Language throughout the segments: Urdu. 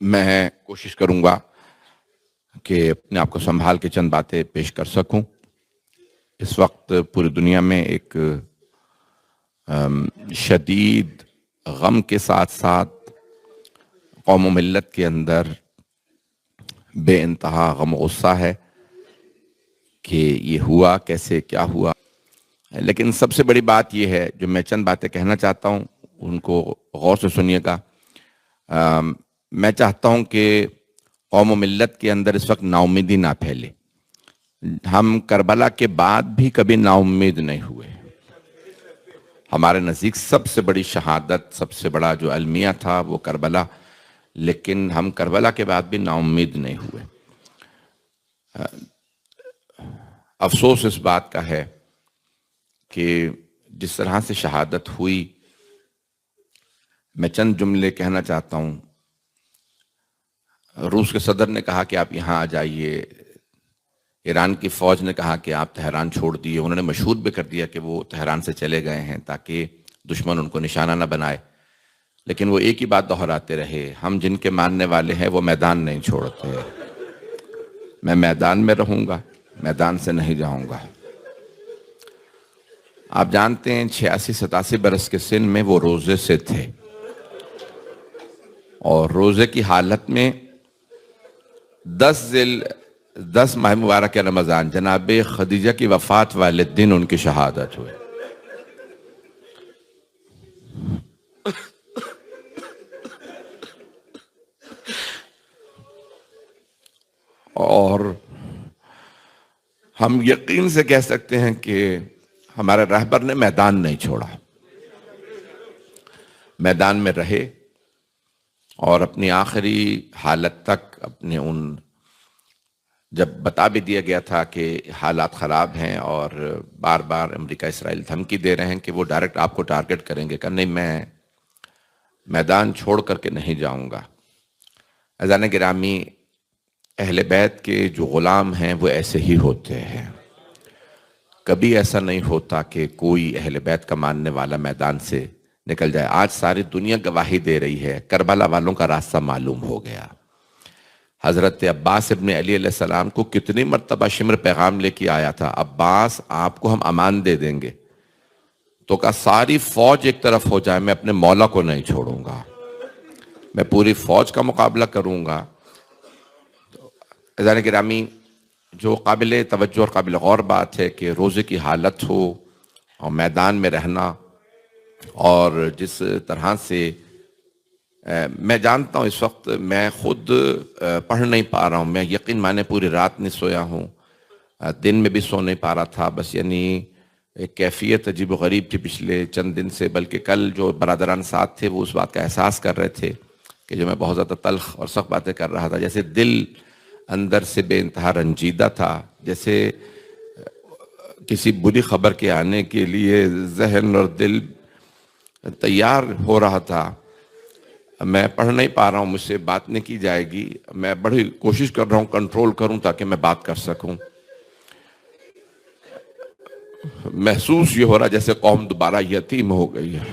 میں کوشش کروں گا کہ اپنے آپ کو سنبھال کے چند باتیں پیش کر سکوں۔ اس وقت پوری دنیا میں ایک شدید غم کے ساتھ ساتھ قوم و ملت کے اندر بے انتہا غم و غصہ ہے کہ یہ ہوا کیسے، کیا ہوا۔ لیکن سب سے بڑی بات یہ ہے، جو میں چند باتیں کہنا چاہتا ہوں ان کو غور سے سنیے گا۔ میں چاہتا ہوں کہ قوم و ملت کے اندر اس وقت نا امیدی نہ پھیلے۔ ہم کربلا کے بعد بھی کبھی نا امید نہیں ہوئے۔ ہمارے نزدیک سب سے بڑی شہادت، سب سے بڑا جو المیہ تھا وہ کربلا، لیکن ہم کربلا کے بعد بھی نا امید نہیں ہوئے۔ افسوس اس بات کا ہے کہ جس طرح سے شہادت ہوئی، میں چند جملے کہنا چاہتا ہوں۔ روس کے صدر نے کہا کہ آپ یہاں آ جائیے، ایران کی فوج نے کہا کہ آپ تہران چھوڑ دیے، انہوں نے مشہور بھی کر دیا کہ وہ تہران سے چلے گئے ہیں تاکہ دشمن ان کو نشانہ نہ بنائے، لیکن وہ ایک ہی بات دہراتے رہے، ہم جن کے ماننے والے ہیں وہ میدان نہیں چھوڑتے۔ میں میدان میں رہوں گا، میدان سے نہیں جاؤں گا۔ آپ جانتے ہیں 86-87 برس کے سن میں وہ روزے سے تھے، اور روزے کی حالت میں 10 ماہ مبارک رمضان جناب خدیجہ کی وفات والے دن ان کی شہادت ہوئی۔ اور ہم یقین سے کہہ سکتے ہیں کہ ہمارے رہبر نے میدان نہیں چھوڑا، میدان میں رہے اور اپنی آخری حالت تک اپنے جب بتا بھی دیا گیا تھا کہ حالات خراب ہیں اور بار بار امریکہ اسرائیل دھمکی دے رہے ہیں کہ وہ ڈائریکٹ آپ کو ٹارگٹ کریں گے، کہ نہیں، میں میدان چھوڑ کر کے نہیں جاؤں گا۔ عزیزان گرامی، اہل بیت کے جو غلام ہیں وہ ایسے ہی ہوتے ہیں۔ کبھی ایسا نہیں ہوتا کہ کوئی اہل بیت کا ماننے والا میدان سے نکل جائے۔ آج ساری دنیا گواہی دے رہی ہے، کربلا والوں کا راستہ معلوم ہو گیا۔ حضرت عباس ابن علی علیہ السلام کو کتنی مرتبہ شمر پیغام لے کے آیا تھا، عباس آپ کو ہم امان دے دیں گے، تو کہا ساری فوج ایک طرف ہو جائے، میں اپنے مولا کو نہیں چھوڑوں گا، میں پوری فوج کا مقابلہ کروں گا۔ عزیزان گرامی، جو قابل توجہ اور قابل غور بات ہے کہ روزے کی حالت ہو اور میدان میں رہنا، اور جس طرح سے میں جانتا ہوں اس وقت میں خود پڑھ نہیں پا رہا ہوں، میں یقین مانے پوری رات نہیں سویا ہوں، دن میں بھی سو نہیں پا رہا تھا، بس یعنی ایک کیفیت عجیب و غریب تھی پچھلے چند دن سے۔ بلکہ کل جو برادران ساتھ تھے وہ اس بات کا احساس کر رہے تھے کہ جو میں بہت زیادہ تلخ اور سخت باتیں کر رہا تھا، جیسے دل اندر سے بے انتہا رنجیدہ تھا، جیسے کسی بری خبر کے آنے کے لیے ذہن اور دل تیار ہو رہا تھا۔ میں پڑھ نہیں پا رہا ہوں، مجھ سے بات نہیں کی جائے گی، میں بڑی کوشش کر رہا ہوں کنٹرول کروں تاکہ میں بات کر سکوں۔ محسوس یہ ہو رہا جیسے قوم دوبارہ یتیم ہو گئی ہے۔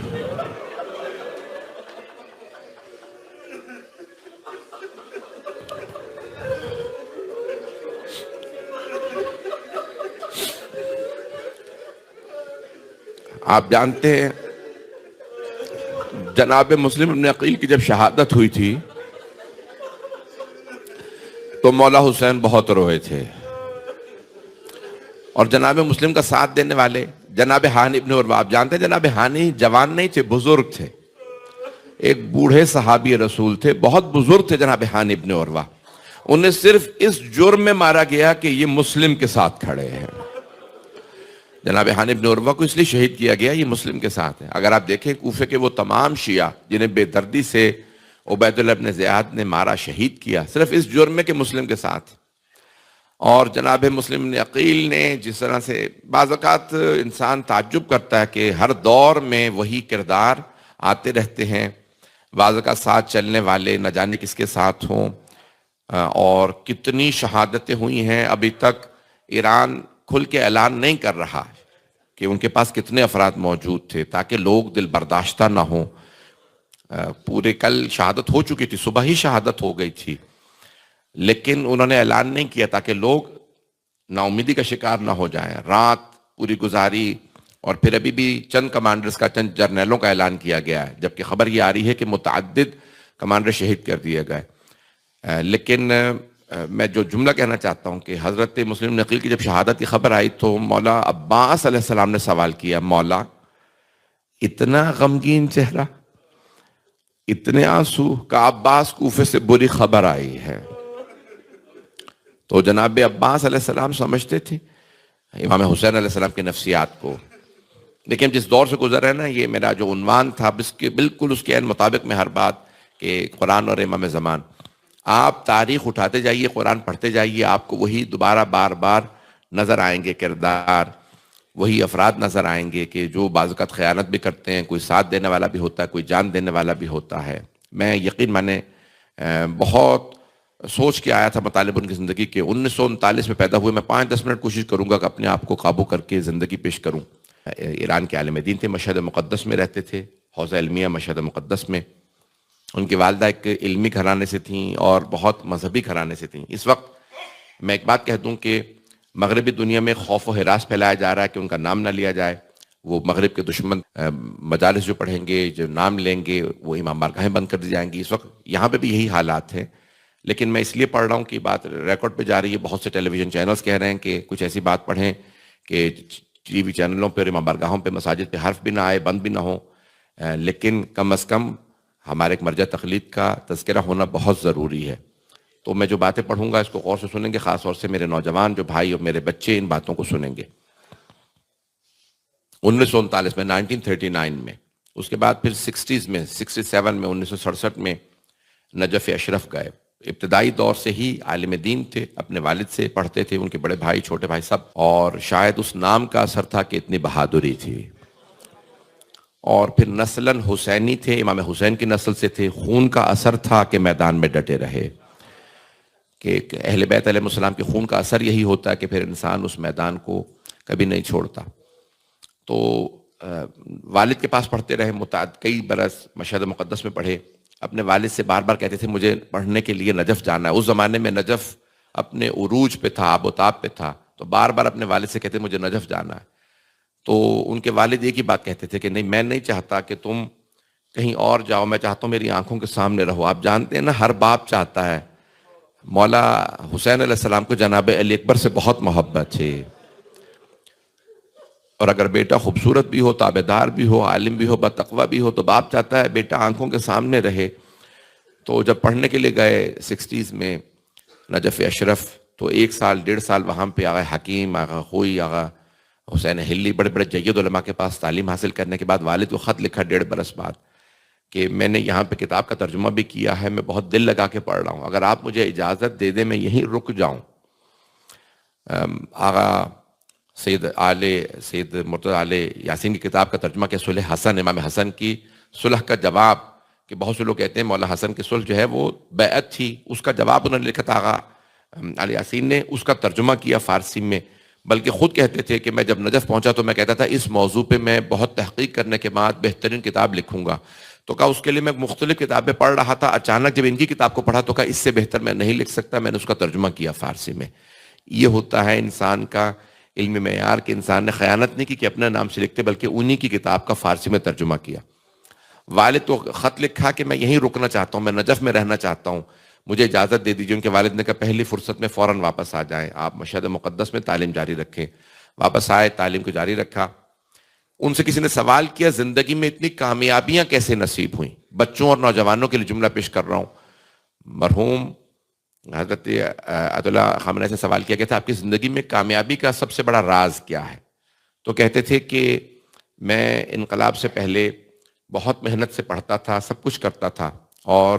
آپ جانتے ہیں جناب مسلم ابن عقیل کی جب شہادت ہوئی تھی تو مولا حسین بہت روئے تھے، اور جناب مسلم کا ساتھ دینے والے جناب ہانی ابن عروہ، آپ جانتے ہیں جناب ہانی جوان نہیں تھے، بزرگ تھے، ایک بوڑھے صحابی رسول تھے، بہت بزرگ تھے جناب ہانی ابن عروہ۔ انہیں صرف اس جرم میں مارا گیا کہ یہ مسلم کے ساتھ کھڑے ہیں۔ جناب ہانی ابن عروہ کو اس لیے شہید کیا گیا، یہ مسلم کے ساتھ ہے۔ اگر آپ دیکھیں کوفے کے وہ تمام شیعہ جنہیں بے دردی سے عبید اللہ ابن زیاد نے مارا، شہید کیا، صرف اس جرم میں کہ مسلم کے ساتھ۔ اور جناب مسلم ابن عقیل نے جس طرح سے بعض اوقات انسان تعجب کرتا ہے کہ ہر دور میں وہی کردار آتے رہتے ہیں، بعض اوقات ساتھ چلنے والے نہ جانے کس کے ساتھ ہوں، اور کتنی شہادتیں ہوئی ہیں۔ ابھی تک ایران کھل کے اعلان نہیں کر رہا کہ ان کے پاس کتنے افراد موجود تھے، تاکہ لوگ دل برداشتہ نہ ہوں۔ پورے کل شہادت ہو چکی تھی، صبح ہی شہادت ہو گئی تھی، لیکن انہوں نے اعلان نہیں کیا تاکہ لوگ نا امیدی کا شکار نہ ہو جائیں. رات پوری گزاری، اور پھر ابھی بھی چند کمانڈرز کا، چند جرنیلوں کا اعلان کیا گیا ہے، جبکہ خبر یہ آ رہی ہے کہ متعدد کمانڈر شہید کر دیے گئے. لیکن میں جو جملہ کہنا چاہتا ہوں کہ حضرت مسلم نقیل کی جب شہادت کی خبر آئی تو مولا عباس علیہ السلام نے سوال کیا، مولا اتنا غمگین چہرہ، اتنے آنسو، کہ عباس کوفے سے بری خبر آئی ہے. تو جناب عباس علیہ السلام سمجھتے تھے امام حسین علیہ السلام کی نفسیات کو. لیکن جس دور سے گزر ہے نا، یہ میرا جو عنوان تھا بالکل اس کے عین مطابق میں ہر بات کہ قرآن اور امام زمان. آپ تاریخ اٹھاتے جائیے، قرآن پڑھتے جائیے، آپ کو وہی دوبارہ بار بار نظر آئیں گے کردار، وہی افراد نظر آئیں گے کہ جو بعض اوقات خیانت بھی کرتے ہیں، کوئی ساتھ دینے والا بھی ہوتا ہے، کوئی جان دینے والا بھی ہوتا ہے. میں نے بہت سوچ کے آیا تھا مطالب ان کی زندگی کے. 1939 میں پیدا ہوئے. میں 5-10 منٹ کوشش کروں گا کہ اپنے آپ کو قابو کر کے زندگی پیش کروں. ایران کے عالم دین تھے، مشہد مقدس میں رہتے تھے، حوزہ علمیہ مشہد مقدس میں. ان کی والدہ ایک علمی گھرانے سے تھیں اور بہت مذہبی گھرانے سے تھیں. اس وقت میں ایک بات کہہ دوں کہ مغربی دنیا میں خوف و ہراس پھیلایا جا رہا ہے کہ ان کا نام نہ لیا جائے. وہ مغرب کے دشمن مجالس جو پڑھیں گے، جو نام لیں گے، وہ امام بارگاہیں بند کر دی جائیں گی. اس وقت یہاں پہ بھی یہی حالات ہیں. لیکن میں اس لیے پڑھ رہا ہوں کہ بات ریکارڈ پہ جا رہی ہے. بہت سے ٹیلی ویژن چینلز کہہ رہے ہیں کہ کچھ ایسی بات پڑھیں کہ ٹی وی چینلوں پہ، امام بارگاہوں پہ، مساجد پہ حرف بھی نہ آئے، بند بھی نہ ہو. لیکن کم از کم ہمارے ایک مرجع تقلید کا تذکرہ ہونا بہت ضروری ہے. تو میں جو باتیں پڑھوں گا اس کو غور سے سنیں گے، خاص طور سے میرے نوجوان جو بھائی اور میرے بچے ان باتوں کو سنیں گے. 1939 میں، 1939 میں، اس کے بعد پھر 60s میں، 67 میں، 1967 میں نجف اشرف گئے. ابتدائی دور سے ہی عالم دین تھے، اپنے والد سے پڑھتے تھے، ان کے بڑے بھائی، چھوٹے بھائی سب. اور شاید اس نام کا اثر تھا کہ اتنی بہادری تھی. اور پھر نسلاً حسینی تھے، امام حسین کی نسل سے تھے. خون کا اثر تھا کہ میدان میں ڈٹے رہے، کہ اہل بیت علیہ السلام کے خون کا اثر یہی ہوتا ہے کہ پھر انسان اس میدان کو کبھی نہیں چھوڑتا. تو والد کے پاس پڑھتے رہے، کئی برس مشہد مقدس میں پڑھے. اپنے والد سے بار بار کہتے تھے مجھے پڑھنے کے لیے نجف جانا ہے. اس زمانے میں نجف اپنے عروج پہ تھا، آب و تاب پہ تھا. تو بار بار اپنے والد سے کہتے مجھے نجف جانا ہے. تو ان کے والد ایک ہی بات کہتے تھے کہ نہیں، میں نہیں چاہتا کہ تم کہیں اور جاؤ، میں چاہتا ہوں میری آنکھوں کے سامنے رہو. آپ جانتے ہیں نا، ہر باپ چاہتا ہے. مولا حسین علیہ السلام کو جناب علی اکبر سے بہت محبت تھی، اور اگر بیٹا خوبصورت بھی ہو، تابعدار بھی ہو، عالم بھی ہو، بتقوی بھی ہو، تو باپ چاہتا ہے بیٹا آنکھوں کے سامنے رہے. تو جب پڑھنے کے لیے گئے 60s میں نجف اشرف، تو 1 سال 1.5 سال وہاں پہ آغا حکیم، آغا خوئی، آغا حسین حلی، بڑے بڑے جید علماء کے پاس تعلیم حاصل کرنے کے بعد والد کو خط لکھا 1.5 برس بعد کہ میں نے یہاں پہ کتاب کا ترجمہ بھی کیا ہے، میں بہت دل لگا کے پڑھ رہا ہوں، اگر آپ مجھے اجازت دے دیں میں یہیں رک جاؤں. آغا سید مرتضی آل یاسین کی کتاب کا ترجمہ کیا، صلح حسن، امام حسن کی صلح کا جواب، کہ بہت سے لوگ کہتے ہیں مولا حسن کی صلح جو ہے وہ بیعت تھی، اس کا جواب انہوں نے لکھا تھا آغا آل یاسین نے. اس کا ترجمہ کیا فارسی میں. بلکہ خود کہتے تھے کہ میں جب نجف پہنچا تو میں کہتا تھا اس موضوع پہ میں بہت تحقیق کرنے کے بعد بہترین کتاب لکھوں گا. تو کہا اس کے لیے میں مختلف کتابیں پڑھ رہا تھا، اچانک جب ان کی کتاب کو پڑھا تو کہا اس سے بہتر میں نہیں لکھ سکتا، میں نے اس کا ترجمہ کیا فارسی میں. یہ ہوتا ہے انسان کا علمی معیار، کہ انسان نے خیانت نہیں کی کہ اپنے نام سے لکھتے، بلکہ انہی کی کتاب کا فارسی میں ترجمہ کیا. والد تو خط لکھا کہ میں یہیں رکنا چاہتا ہوں، میں نجف میں رہنا چاہتا ہوں، مجھے اجازت دے دیجیے. ان کے والد نے کہا پہلی فرصت میں فوراً واپس آ جائیں، آپ مشہد مقدس میں تعلیم جاری رکھیں. واپس آئے، تعلیم کو جاری رکھا. ان سے کسی نے سوال کیا زندگی میں اتنی کامیابیاں کیسے نصیب ہوئیں؟ بچوں اور نوجوانوں کے لیے جملہ پیش کر رہا ہوں. مرحوم حضرت آیت اللہ خامنہ سے سوال کیا گیا تھا آپ کی زندگی میں کامیابی کا سب سے بڑا راز کیا ہے؟ تو کہتے تھے کہ میں انقلاب سے پہلے بہت محنت سے پڑھتا تھا، سب کچھ کرتا تھا. اور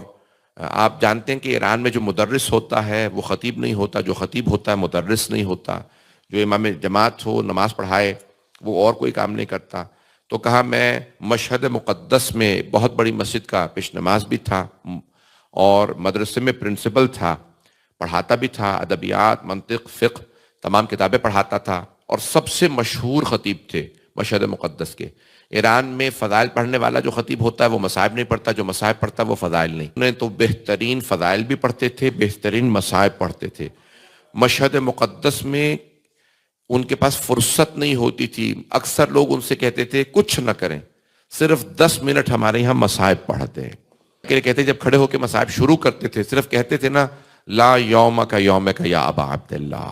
آپ جانتے ہیں کہ ایران میں جو مدرس ہوتا ہے وہ خطیب نہیں ہوتا، جو خطیب ہوتا ہے مدرس نہیں ہوتا، جو امام جماعت ہو نماز پڑھائے وہ اور کوئی کام نہیں کرتا. تو کہا میں مشہد مقدس میں بہت بڑی مسجد کا پیش نماز بھی تھا، اور مدرسے میں پرنسپل تھا، پڑھاتا بھی تھا، ادبیات، منطق، فقہ تمام کتابیں پڑھاتا تھا، اور سب سے مشہور خطیب تھے مشہد مقدس کے. ایران میں فضائل پڑھنے والا جو خطیب ہوتا ہے وہ مصائب نہیں پڑھتا، جو مصائب پڑھتا ہے وہ فضائل نہیں۔ انہیں تو بہترین فضائل بھی پڑھتے تھے، بہترین مصائب پڑھتے تھے۔ مشہد مقدس میں ان کے پاس فرصت نہیں ہوتی تھی، اکثر لوگ ان سے کہتے تھے کچھ نہ کریں، صرف 10 منٹ ہمارے یہاں مصائب پڑھ دیں۔ کہتے جب کھڑے ہو کے مصائب شروع کرتے تھے صرف کہتے تھے نا لا یوم کا یوم کا یا ابا عبداللہ،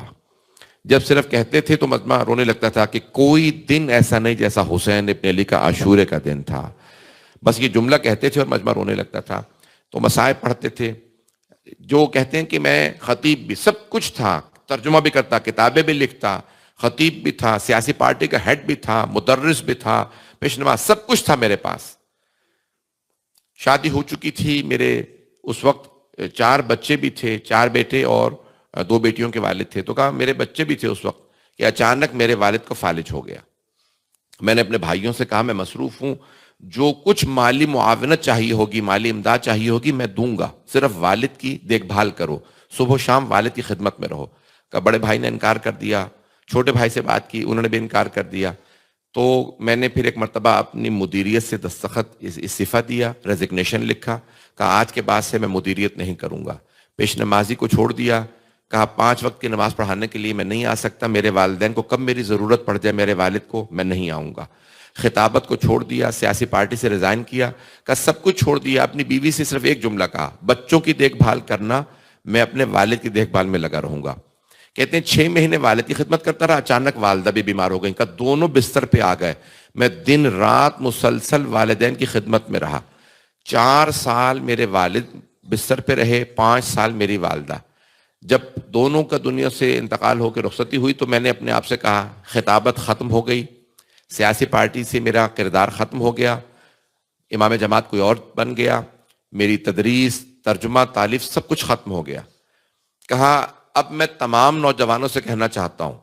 جب صرف کہتے تھے تو مجمع رونے لگتا تھا کہ کوئی دن ایسا نہیں جیسا حسین ابن علی کا عاشورے کا دن تھا۔ بس یہ جملہ کہتے تھے اور مجمع رونے لگتا تھا۔ تو مصائب پڑھتے تھے۔ جو کہتے ہیں کہ میں خطیب بھی، سب کچھ تھا، ترجمہ بھی کرتا، کتابیں بھی لکھتا، خطیب بھی تھا، سیاسی پارٹی کا ہیڈ بھی تھا، مدرس بھی تھا، پیش نماز، سب کچھ تھا میرے پاس۔ شادی ہو چکی تھی میرے، اس وقت 4 بچے بھی تھے، 4 بیٹے اور 2 بیٹیوں کے والد تھے۔ تو کہا میرے بچے بھی تھے اس وقت کہ اچانک میرے والد کو فالج ہو گیا۔ میں نے اپنے بھائیوں سے کہا میں مصروف ہوں، جو کچھ مالی معاونت چاہیے ہوگی، مالی امداد چاہیے ہوگی میں دوں گا، صرف والد کی دیکھ بھال کرو، صبح و شام والد کی خدمت میں رہو۔ کہا بڑے بھائی نے انکار کر دیا، چھوٹے بھائی سے بات کی، انہوں نے بھی انکار کر دیا۔ تو میں نے پھر ایک مرتبہ اپنی مدیریت سے دستخط استعفیٰ دیا، ریزگنیشن لکھا، کہا آج کے بعد سے میں مدیریت نہیں کروں گا۔ پیش نمازی کو چھوڑ دیا، کہا 5 وقت کی نماز پڑھانے کے لیے میں نہیں آ سکتا، میرے والدین کو کب میری ضرورت پڑ جائے، میرے والد کو، میں نہیں آؤں گا۔ خطابت کو چھوڑ دیا، سیاسی پارٹی سے ریزائن کیا، کہا سب کچھ چھوڑ دیا۔ اپنی بیوی سے صرف ایک جملہ کہا، بچوں کی دیکھ بھال کرنا، میں اپنے والد کی دیکھ بھال میں لگا رہوں گا۔ کہتے ہیں 6 مہینے والد کی خدمت کرتا رہا، اچانک والدہ بھی بیمار ہو گئیں، کہا دونوں بستر پہ آ گئے، میں دن رات مسلسل والدین کی خدمت میں رہا۔ 4 سال میرے والد بستر پہ رہے، 5 سال میری والدہ۔ جب دونوں کا دنیا سے انتقال ہو کے رخصتی ہوئی تو میں نے اپنے آپ سے کہا خطابت ختم ہو گئی، سیاسی پارٹی سے میرا کردار ختم ہو گیا، امام جماعت کوئی اور بن گیا، میری تدریس، ترجمہ، تالیف سب کچھ ختم ہو گیا۔ کہا اب میں تمام نوجوانوں سے کہنا چاہتا ہوں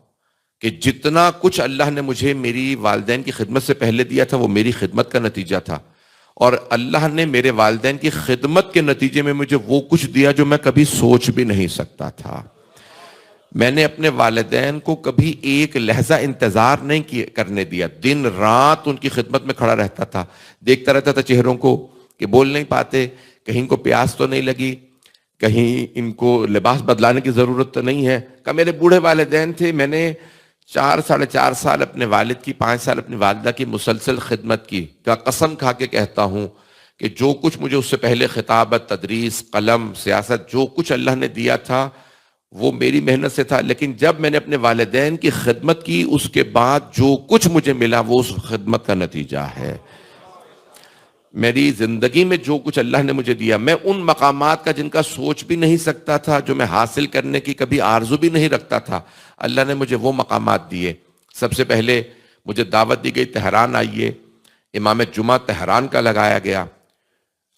کہ جتنا کچھ اللہ نے مجھے میری والدین کی خدمت سے پہلے دیا تھا وہ میری خدمت کا نتیجہ تھا، اور اللہ نے میرے والدین کی خدمت کے نتیجے میں مجھے وہ کچھ دیا جو میں کبھی سوچ بھی نہیں سکتا تھا۔ میں نے اپنے والدین کو کبھی ایک لحظہ انتظار نہیں کرنے دیا، دن رات ان کی خدمت میں کھڑا رہتا تھا، دیکھتا رہتا تھا چہروں کو کہ بول نہیں پاتے، کہیں کو پیاس تو نہیں لگی، کہیں ان کو لباس بدلانے کی ضرورت تو نہیں ہے۔ کہ میرے بوڑھے والدین تھے، میں نے 4 ساڑھے 4 سال اپنے والد کی، 5 سال اپنی والدہ کی مسلسل خدمت کی۔ کیا قسم کھا کے کہتا ہوں کہ جو کچھ مجھے اس سے پہلے خطابت، تدریس، قلم، سیاست، جو کچھ اللہ نے دیا تھا وہ میری محنت سے تھا، لیکن جب میں نے اپنے والدین کی خدمت کی اس کے بعد جو کچھ مجھے ملا وہ اس خدمت کا نتیجہ ہے۔ میری زندگی میں جو کچھ اللہ نے مجھے دیا، میں ان مقامات کا جن کا سوچ بھی نہیں سکتا تھا، جو میں حاصل کرنے کی کبھی آرزو بھی نہیں رکھتا تھا، اللہ نے مجھے وہ مقامات دیے۔ سب سے پہلے مجھے دعوت دی گئی تہران آئیے، امام جمعہ تہران کا لگایا گیا۔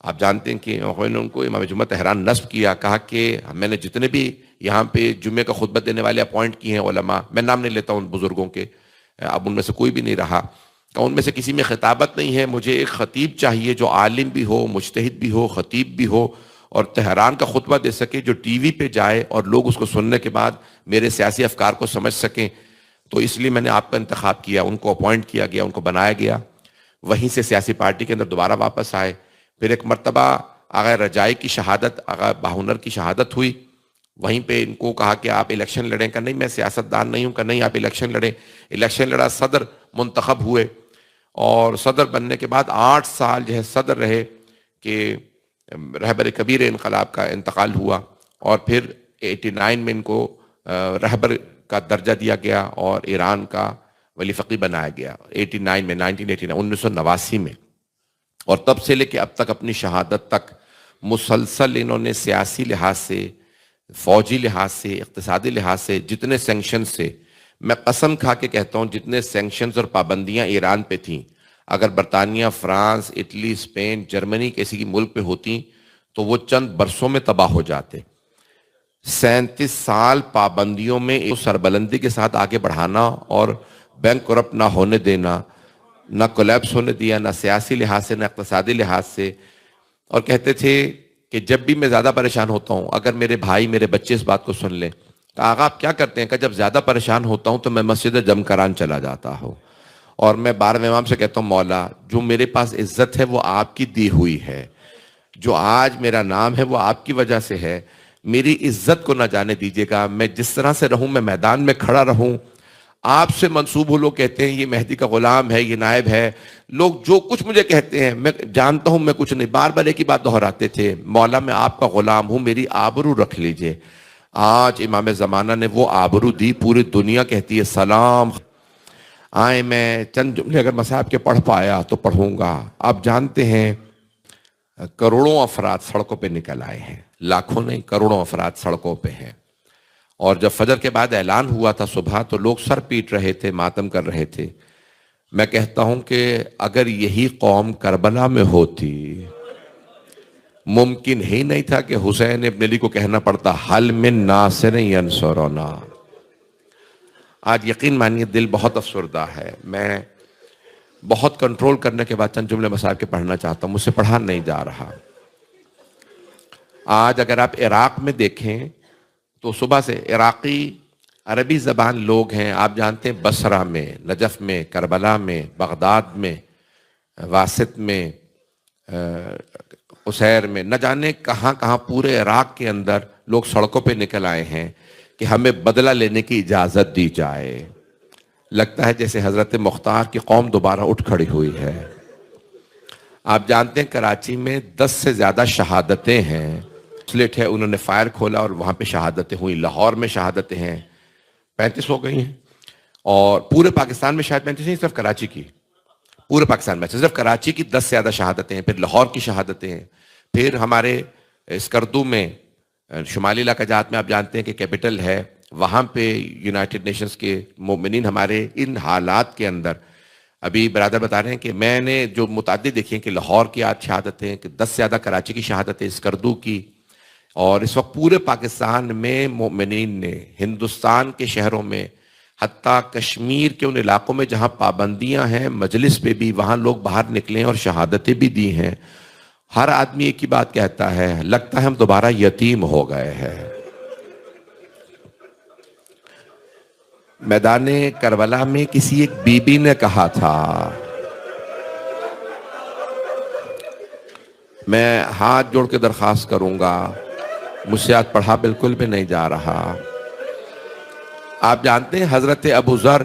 آپ جانتے ہیں کہ انہوں نے ان کو امام جمعہ تہران نصب کیا، کہا کہ میں نے جتنے بھی یہاں پہ جمعے کا خطبہ دینے والے اپوائنٹ کیے ہیں علماء، میں نام نہیں لیتا ان بزرگوں کے، اب ان میں سے کوئی بھی نہیں رہا، کہ ان میں سے کسی میں خطابت نہیں ہے، مجھے ایک خطیب چاہیے جو عالم بھی ہو، مجتہد بھی ہو، خطیب بھی ہو، اور تہران کا خطبہ دے سکے جو ٹی وی پہ جائے اور لوگ اس کو سننے کے بعد میرے سیاسی افکار کو سمجھ سکیں۔ تو اس لیے میں نے آپ کا انتخاب کیا، ان کو اپوائنٹ کیا گیا، ان کو بنایا گیا۔ وہیں سے سیاسی پارٹی کے اندر دوبارہ واپس آئے۔ پھر ایک مرتبہ آغا رجائی کی شہادت، آغا باہنر کی شہادت ہوئی، وہیں پہ ان کو کہا کہ آپ الیکشن لڑیں، کہ نہیں میں سیاستدان نہیں ہوں، کہ نہیں آپ الیکشن لڑیں۔ الیکشن لڑا، صدر منتخب ہوئے، اور صدر بننے کے بعد 8 سال جو ہے صدر رہے کہ رہبر کبیر انقلاب کا انتقال ہوا، اور پھر 89 میں ان کو رہبر کا درجہ دیا گیا اور ایران کا ولی فقیہ بنایا گیا 89 میں، 1989 میں۔ اور تب سے لے کے اب تک اپنی شہادت تک مسلسل انہوں نے سیاسی لحاظ سے، فوجی لحاظ سے، اقتصادی لحاظ سے، جتنے سینکشن سے، میں قسم کھا کے کہتا ہوں جتنے سینکشنز اور پابندیاں ایران پہ تھیں، اگر برطانیہ، فرانس، اٹلی، اسپین، جرمنی کسی ملک پہ ہوتی تو وہ چند برسوں میں تباہ ہو جاتے۔ 37 سال پابندیوں میں سربلندی کے ساتھ آگے بڑھانا اور بینک کرپٹ نہ ہونے دینا، نہ کولیپس ہونے دیا، نہ سیاسی لحاظ سے، نہ اقتصادی لحاظ سے۔ اور کہتے تھے کہ جب بھی میں زیادہ پریشان ہوتا ہوں، اگر میرے بھائی، میرے بچے اس بات کو سن لیں، کہ آقا آپ کیا کرتے ہیں؟ کہ جب زیادہ پریشان ہوتا ہوں تو میں مسجد جم کران چلا جاتا ہوں، اور میں 12ویں امام سے کہتا ہوں مولا جو میرے پاس عزت ہے وہ آپ کی دی ہوئی ہے، جو آج میرا نام ہے وہ آپ کی وجہ سے ہے، میری عزت کو نہ جانے دیجیے گا، میں جس طرح سے رہوں، میں میدان میں کھڑا رہوں، آپ سے منسوب ہو، لوگ کہتے ہیں یہ مہدی کا غلام ہے، یہ نائب ہے، لوگ جو کچھ مجھے کہتے ہیں میں جانتا ہوں میں کچھ نہیں، بار بار ایک ہی بات دہراتے تھے، مولا میں آپ کا غلام ہوں، میری آبرو رکھ لیجئے۔ آج امام زمانہ نے وہ آبرو دی، پوری دنیا کہتی ہے سلام۔ آئے میں چند جملے اگر مصاحب کے پڑھ پایا تو پڑھوں گا۔ آپ جانتے ہیں کروڑوں افراد سڑکوں پہ نکل آئے ہیں، لاکھوں نہیں کروڑوں افراد سڑکوں پہ ہیں، اور جب فجر کے بعد اعلان ہوا تھا صبح تو لوگ سر پیٹ رہے تھے، ماتم کر رہے تھے۔ میں کہتا ہوں کہ اگر یہی قوم کربلا میں ہوتی، ممکن ہی نہیں تھا کہ حسین ابن علی کو کہنا پڑتا حل من ناصر ینصرنا۔ آج یقین مانیے دل بہت افسردہ ہے، میں بہت کنٹرول کرنے کے بعد چند جملے مصاحب کے پڑھنا چاہتا ہوں، مجھ سے پڑھا نہیں جا رہا۔ آج اگر آپ عراق میں دیکھیں تو صبح سے عراقی عربی زبان لوگ ہیں، آپ جانتے ہیں بصرہ میں، نجف میں، کربلا میں، بغداد میں، واسط میں، قصیر میں، نہ جانے کہاں کہاں پورے عراق کے اندر لوگ سڑکوں پہ نکل آئے ہیں کہ ہمیں بدلہ لینے کی اجازت دی جائے۔ لگتا ہے جیسے حضرت مختار کی قوم دوبارہ اٹھ کھڑی ہوئی ہے۔ آپ جانتے ہیں کراچی میں 10 سے زیادہ شہادتیں ہیں، سلیٹ ہے، انہوں نے فائر کھولا اور وہاں پہ شہادتیں ہوئی، لاہور میں شہادتیں ہیں، 35 ہو گئی ہیں، اور پورے پاکستان میں شاید 35 نہیں، صرف کراچی کی، پورے پاکستان میں صرف کراچی کی 10 سے زیادہ شہادتیں ہیں، پھر لاہور کی شہادتیں ہیں، پھر ہمارے اسکردو میں شمالی علاقہ جات میں آپ جانتے ہیں کہ کیپٹل ہے، وہاں پہ یونائٹڈ نیشنز کے مومنین ہمارے ان حالات کے اندر، ابھی برادر بتا رہے ہیں کہ میں نے جو متعدد دیکھی ہیں کہ لاہور کی آج شہادتیں، کہ 10 سے زیادہ کراچی کی شہادتیں، اسکردو کی، اور اس وقت پورے پاکستان میں مومنین نے ہندوستان کے شہروں میں، حتیٰ کشمیر کے ان علاقوں میں جہاں پابندیاں ہیں مجلس پہ بھی، وہاں لوگ باہر نکلے اور شہادتیں بھی دی ہیں۔ ہر آدمی ایک ہی بات کہتا ہے، لگتا ہے ہم دوبارہ یتیم ہو گئے ہیں۔ میدان کربلا میں کسی ایک بی بی نے کہا تھا، میں ہاتھ جوڑ کے درخواست کروں گا، مجھ سے آج پڑھا بالکل بھی نہیں جا رہا۔ آپ جانتے ہیں حضرت ابو ذر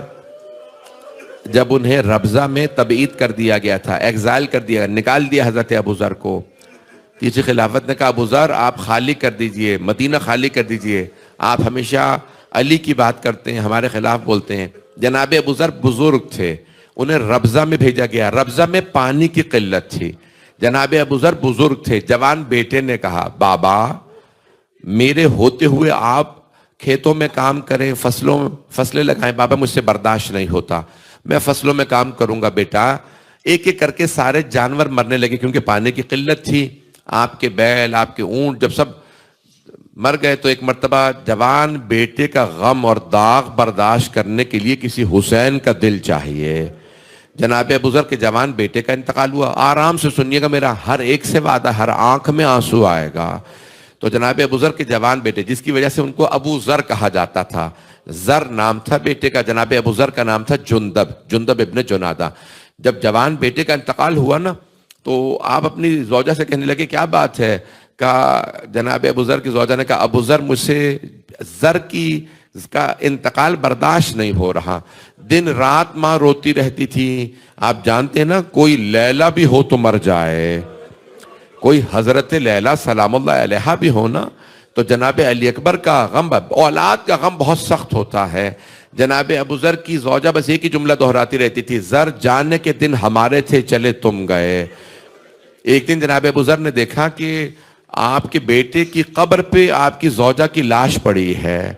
جب انہیں ربضہ میں تبعید کر دیا گیا تھا، ایگزائل کر دیا، نکال دیا حضرت ابو ذر کو، تیسری خلافت نے کہا ابو ذر آپ خالی کر دیجئے، مدینہ خالی کر دیجئے، آپ ہمیشہ علی کی بات کرتے ہیں، ہمارے خلاف بولتے ہیں۔ جناب ابو ذر بزرگ تھے، انہیں ربضہ میں بھیجا گیا، ربضہ میں پانی کی قلت تھی، جناب ابو ذر بزرگ تھے، جوان بیٹے نے کہا بابا میرے ہوتے ہوئے آپ کھیتوں میں کام کریں، فصلیں لگائیں، بابا مجھ سے برداشت نہیں ہوتا، میں فصلوں میں کام کروں گا بیٹا۔ ایک ایک کر کے سارے جانور مرنے لگے کیونکہ پانی کی قلت تھی، آپ کے بیل، آپ کے اونٹ جب سب مر گئے تو ایک مرتبہ جوان بیٹے کا غم اور داغ برداشت کرنے کے لیے کسی حسین کا دل چاہیے۔ جناب ابو ذر کے جوان بیٹے کا انتقال ہوا، آرام سے سنیے گا، میرا ہر ایک سے وعدہ، ہر آنکھ میں آنسو آئے گا۔ تو جناب ابو ذر کے جوان بیٹے، جس کی وجہ سے ان کو ابو ذر کہا جاتا تھا، ذر نام تھا بیٹے کا، جناب ابو ذر کا نام تھا جندب ابن جنادہ۔ جب جوان بیٹے کا انتقال ہوا نا تو آپ اپنی زوجہ سے کہنے لگے کیا بات ہے؟ کہا جناب ابو ذر کی زوجہ نے کہا ابو ذر مجھ سے ذر کا انتقال برداشت نہیں ہو رہا، دن رات ماں روتی رہتی تھی، آپ جانتے ہیں نا کوئی لیلا بھی ہو تو مر جائے، کوئی حضرت لیلا سلام اللہ علیہا بھی ہونا تو جناب علی اکبر کا غم، اولاد کا غم بہت سخت ہوتا ہے۔ جناب ابو ذر کی زوجہ بس ایک ہی جملہ دہراتی رہتی تھی، ذر جانے کے دن ہمارے تھے چلے تم گئے۔ ایک دن جناب ابو ذر نے دیکھا کہ آپ کے بیٹے کی قبر پہ آپ کی زوجہ کی لاش پڑی ہے،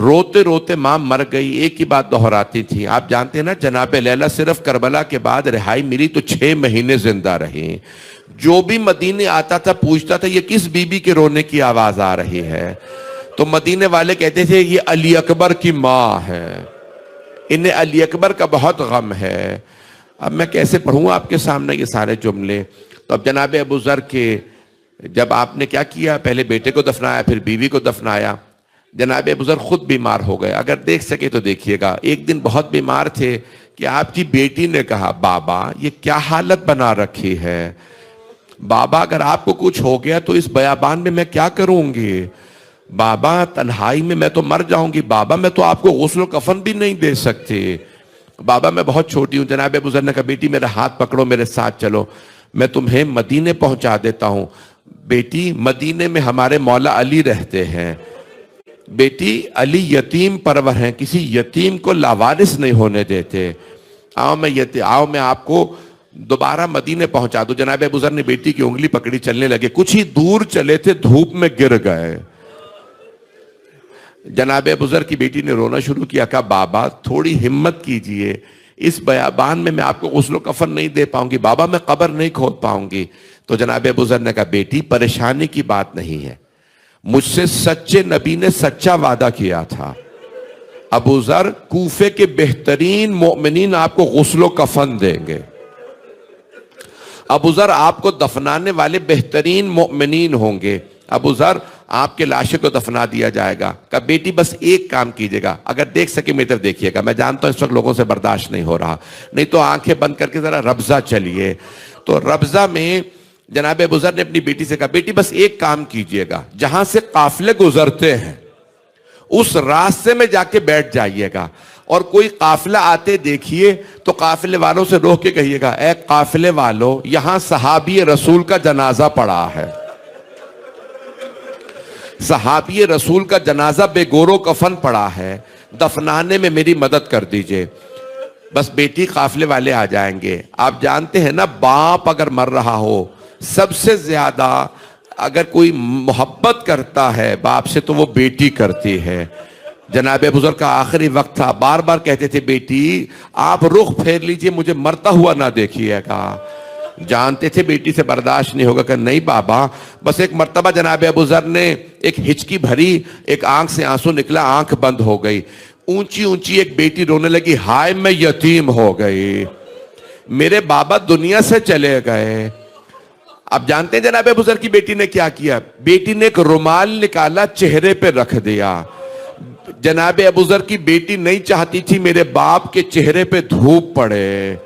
روتے روتے ماں مر گئی، ایک ہی بات دہراتی تھی۔ آپ جانتے ہیں نا جناب لیلا صرف کربلا کے بعد رہائی ملی تو 6 مہینے زندہ رہی، جو بھی مدینے آتا تھا پوچھتا تھا یہ کس بی بی کے رونے کی آواز آ رہی ہے، تو مدینے والے کہتے تھے یہ علی اکبر کی ماں ہے، انہیں علی اکبر کا بہت غم ہے۔ اب میں کیسے پڑھوں آپ کے سامنے یہ سارے جملے؟ تو اب جناب ابو ذر کے جب آپ نے کیا کیا، پہلے بیٹے کو دفنایا پھر بیوی کو دفنایا، جناب ابو ذر خود بیمار ہو گئے، اگر دیکھ سکے تو دیکھیے گا، ایک دن بہت بیمار تھے کہ آپ کی بیٹی نے کہا بابا یہ کیا حالت بنا رکھی ہے، بابا اگر آپ کو کچھ ہو گیا تو اس بیابان میں کیا کروں گی، بابا تنہائی میں تو مر جاؤں گی، بابا میں تو آپ کو غسل و کفن بھی نہیں دے سکتی، بابا میں بہت چھوٹی ہوں۔ جناب ابو ذر نے کہا بیٹی میرا ہاتھ پکڑو، میرے ساتھ چلو، میں تمہیں مدینے پہنچا دیتا ہوں۔ بیٹی مدینے میں ہمارے مولا علی رہتے ہیں، بیٹی علی یتیم پرور ہیں، کسی یتیم کو لاوارث نہیں ہونے دیتے، آؤ میں آپ کو دوبارہ مدینے پہنچا دوں۔ جناب ابو ذر نے بیٹی کی انگلی پکڑی، چلنے لگے، کچھ ہی دور چلے تھے دھوپ میں گر گئے۔ جناب ابو ذر کی بیٹی نے رونا شروع کیا، کہا بابا تھوڑی ہمت کیجئے، اس بیابان میں آپ کو غسل و کفن نہیں دے پاؤں گی، بابا میں قبر نہیں کھود پاؤں گی۔ تو جناب ابو ذر نے کہا بیٹی پریشانی کی بات نہیں ہے، مجھ سے سچے نبی نے سچا وعدہ کیا تھا، ابو ذر کوفے کے بہترین مومنین آپ کو غسل و کفن دیں گے، ابو ذر آپ کو دفنانے والے بہترین مومنین ہوں گے، ابو ذر آپ کے لاشے کو دفنا دیا جائے گا۔ کہا بیٹی بس ایک کام کیجئے گا، اگر دیکھ سکے میری طرف دیکھیے گا، میں جانتا ہوں اس وقت لوگوں سے برداشت نہیں ہو رہا، نہیں تو آنکھیں بند کر کے ذرا ربضہ چلیے۔ تو ربضہ میں جناب ابو ذر نے اپنی بیٹی سے کہا بیٹی بس ایک کام کیجئے گا، جہاں سے قافلے گزرتے ہیں اس راستے میں جا کے بیٹھ جائیے گا، اور کوئی قافلہ آتے دیکھیے تو قافلے والوں سے روک کے کہیے گا اے قافلے والوں یہاں صحابی رسول کا جنازہ پڑا ہے، صحابی رسول کا جنازہ بے گور و کفن پڑا ہے، دفنانے میں میری مدد کر دیجئے۔ بس بیٹی قافلے والے آ جائیں گے۔ آپ جانتے ہیں نا باپ اگر مر رہا ہو سب سے زیادہ اگر کوئی محبت کرتا ہے باپ سے تو وہ بیٹی کرتی ہے۔ جناب ابو ذر کا آخری وقت تھا، بار بار کہتے تھے بیٹی آپ رخ پھیر لیجئے، مجھے مرتا ہوا نہ دیکھیے گا، جانتے تھے بیٹی سے برداشت نہیں ہوگا کہ نہیں بابا۔ بس ایک مرتبہ جناب ابو ذر نے ایک ہچکی بھری، ایک آنکھ سے آنسو نکلا، آنکھ بند ہو گئی، اونچی اونچی ایک بیٹی رونے لگی، ہائے میں یتیم ہو گئی، میرے بابا دنیا سے چلے گئے۔ اب جانتے ہیں جناب ابو ذر کی بیٹی نے کیا کیا؟ بیٹی نے ایک رومال نکالا چہرے پہ رکھ دیا۔ جناب ابو ذر کی بیٹی نہیں چاہتی تھی میرے باپ کے چہرے پہ دھوپ پڑے،